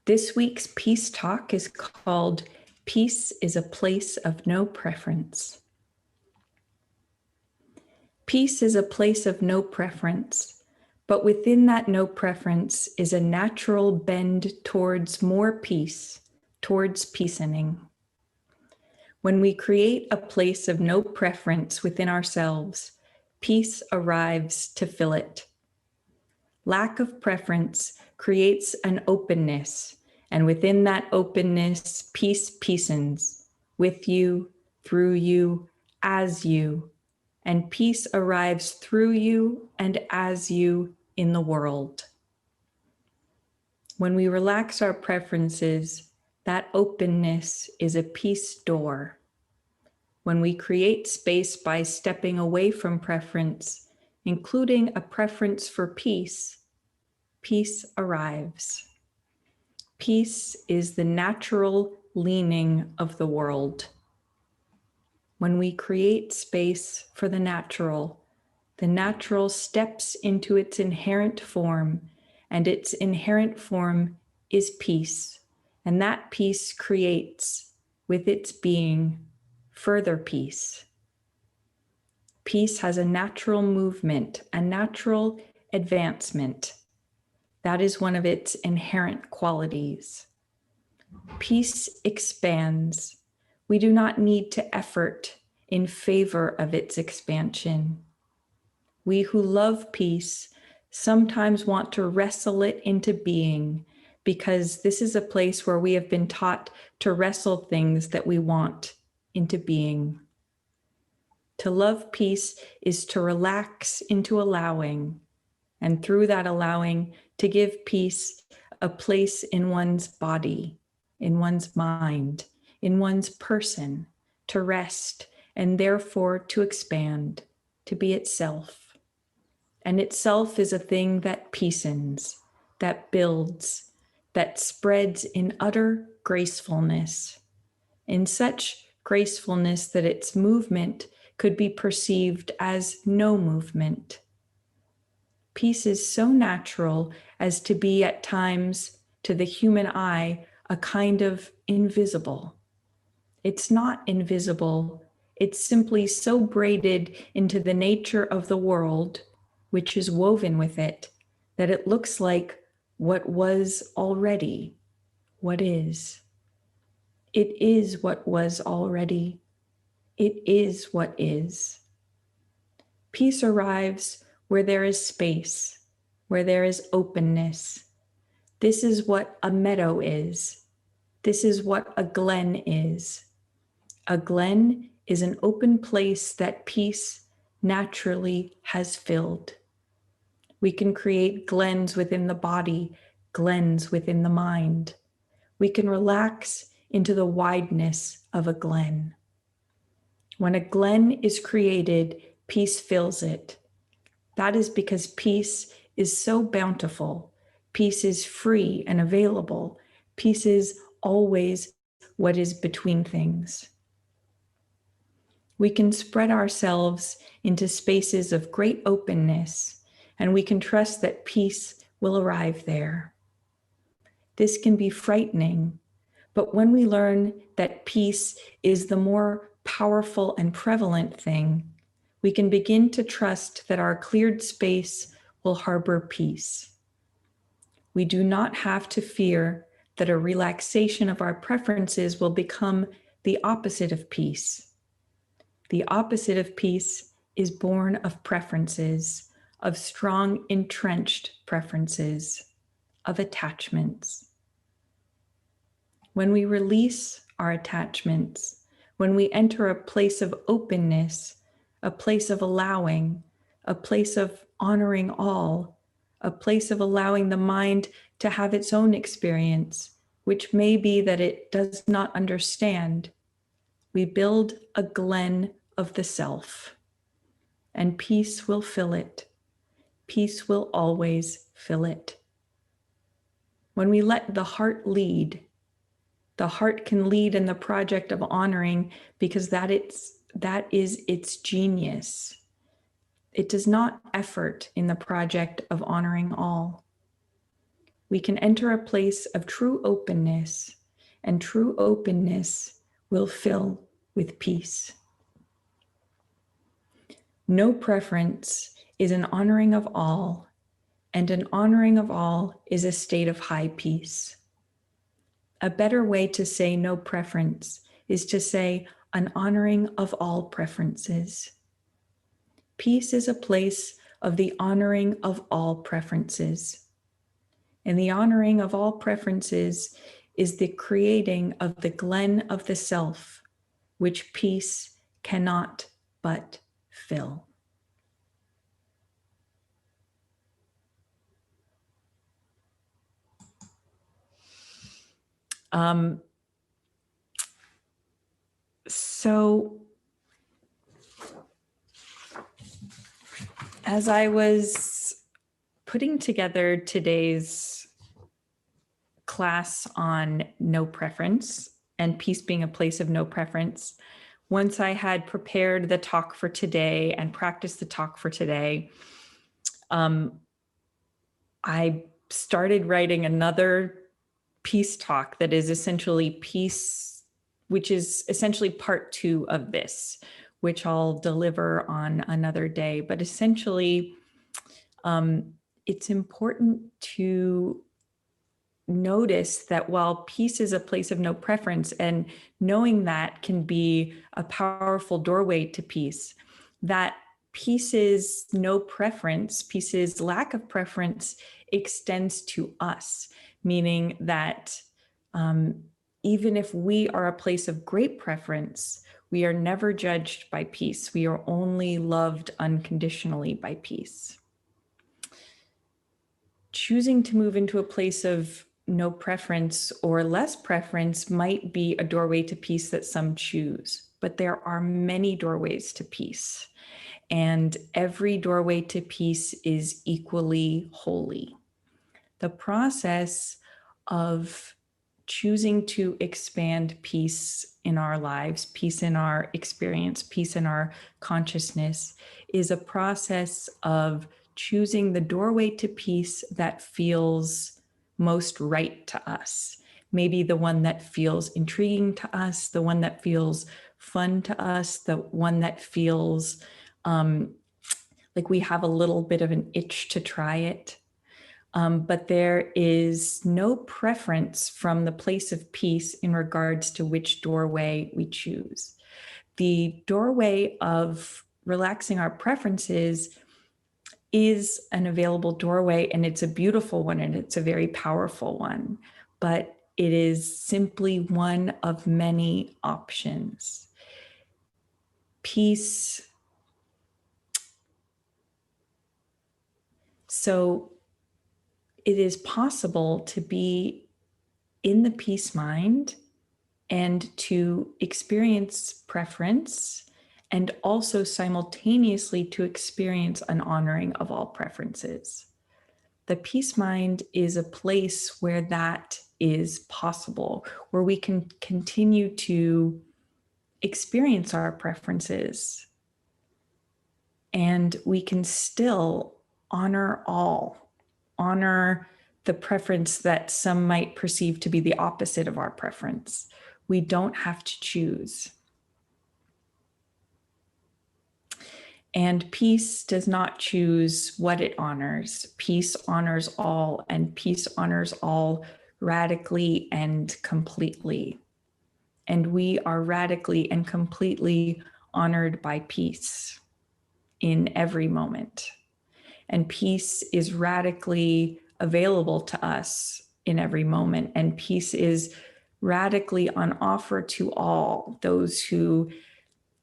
This week's Peace Talk is called Peace is a Place of No Preference. Peace is a place of no preference, but within that no preference is a natural bend towards more peace, towards peacening. When we create a place of no preference within ourselves, peace arrives to fill it. Lack of preference creates an openness, and within that openness, peace peacens with you, through you, as you, and peace arrives through you and as you in the world. When we relax our preferences, that openness is a peace door. When we create space by stepping away from preference, including a preference for peace, peace arrives. Peace is the natural leaning of the world. When we create space for the natural steps into its inherent form, and its inherent form is peace. And that peace creates, with its being, further peace. Peace has a natural movement, a natural advancement. That is one of its inherent qualities. Peace expands. We do not need to effort in favor of its expansion. We who love peace sometimes want to wrestle it into being, because this is a place where we have been taught to wrestle things that we want into being. To love peace is to relax into allowing, and through that allowing, to give peace a place in one's body, in one's mind, in one's person, to rest, and therefore to expand, to be itself. And itself is a thing that peacens, that builds, that spreads in utter gracefulness, in such gracefulness that its movement could be perceived as no movement. Peace is so natural as to be at times, to the human eye, a kind of invisible. It's not invisible, it's simply so braided into the nature of the world, which is woven with it, that it looks like what was already, what is. It is what was already. It is what is. Peace arrives where there is space, where there is openness. This is what a meadow is. This is what a glen is. A glen is an open place that peace naturally has filled. We can create glens within the body, glens within the mind. We can relax into the wideness of a glen. When a glen is created, peace fills it. That is because peace is so bountiful. Peace is free and available. Peace is always what is between things. We can spread ourselves into spaces of great openness, and we can trust that peace will arrive there. This can be frightening, but when we learn that peace is the more powerful and prevalent thing, we can begin to trust that our cleared space will harbor peace. We do not have to fear that a relaxation of our preferences will become the opposite of peace. The opposite of peace is born of preferences, of strong entrenched preferences, of attachments. When we release our attachments, when we enter a place of openness, a place of allowing, a place of honoring all, a place of allowing the mind to have its own experience, which may be that it does not understand, we build a glen of the self, and peace will fill it. Peace will always fill it. When we let the heart lead, the heart can lead in the project of honoring because that is its genius. It does not effort in the project of honoring all. we can enter a place of true openness, and true openness will fill with peace. No preference is an honoring of all, and an honoring of all is a state of high peace. A better way to say no preference is to say an honoring of all preferences. Peace is a place of the honoring of all preferences. And the honoring of all preferences is the creating of the glen of the self, which peace cannot but fill. So as I was putting together today's class on no preference and peace being a place of no preference, once I had prepared the talk for today and practiced the talk for today, I started writing another peace talk that is essentially peace, which is essentially part 2 of this, which I'll deliver on another day. But essentially, it's important to notice that while peace is a place of no preference, and knowing that can be a powerful doorway to peace, that peace's no preference, peace's lack of preference extends to us, meaning that even if we are a place of great preference, we are never judged by peace. We are only loved unconditionally by peace. Choosing to move into a place of no preference or less preference might be a doorway to peace that some choose, but there are many doorways to peace, and every doorway to peace is equally holy. The process of choosing to expand peace in our lives, peace in our experience, peace in our consciousness, is a process of choosing the doorway to peace that feels most right to us. Maybe the one that feels intriguing to us, the one that feels fun to us, the one that feels like we have a little bit of an itch to try it. But there is no preference from the place of peace in regards to which doorway we choose. The doorway of relaxing our preferences is an available doorway, and it's a beautiful one, and it's a very powerful one, but it is simply one of many options. Peace. So it is possible to be in the peace mind and to experience preference, and also simultaneously to experience an honoring of all preferences. The peace mind is a place where that is possible, where we can continue to experience our preferences, and we can still honor the preference that some might perceive to be the opposite of our preference. We don't have to choose. And peace does not choose what it honors. Peace honors all, and peace honors all radically and completely. And we are radically and completely honored by peace in every moment. And peace is radically available to us in every moment. And peace is radically on offer to all, those who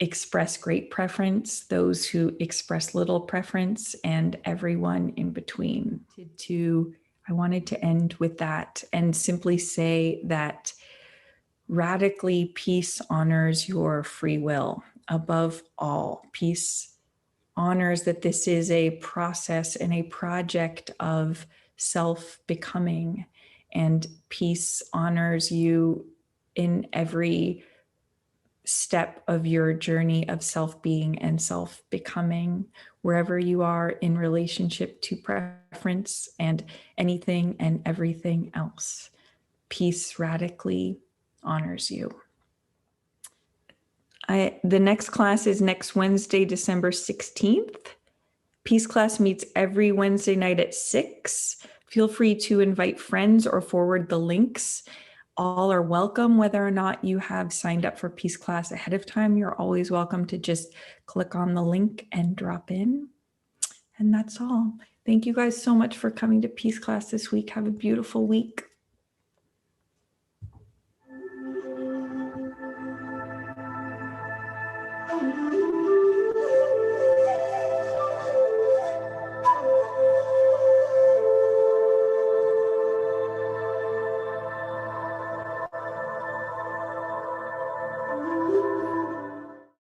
express great preference, those who express little preference, and everyone in between. I wanted to end with that and simply say that radically peace honors your free will above all. Peace honors that this is a process and a project of self-becoming, and peace honors you in every step of your journey of self-being and self-becoming, wherever you are in relationship to preference and anything and everything else. Peace radically honors you. The next class is next Wednesday, December 16th. Peace class meets every Wednesday night at 6. Feel free to invite friends or forward the links. All are welcome, whether or not you have signed up for Peace class ahead of time. You're always welcome to just click on the link and drop in. And that's all. Thank you guys so much for coming to Peace class this week. Have a beautiful week.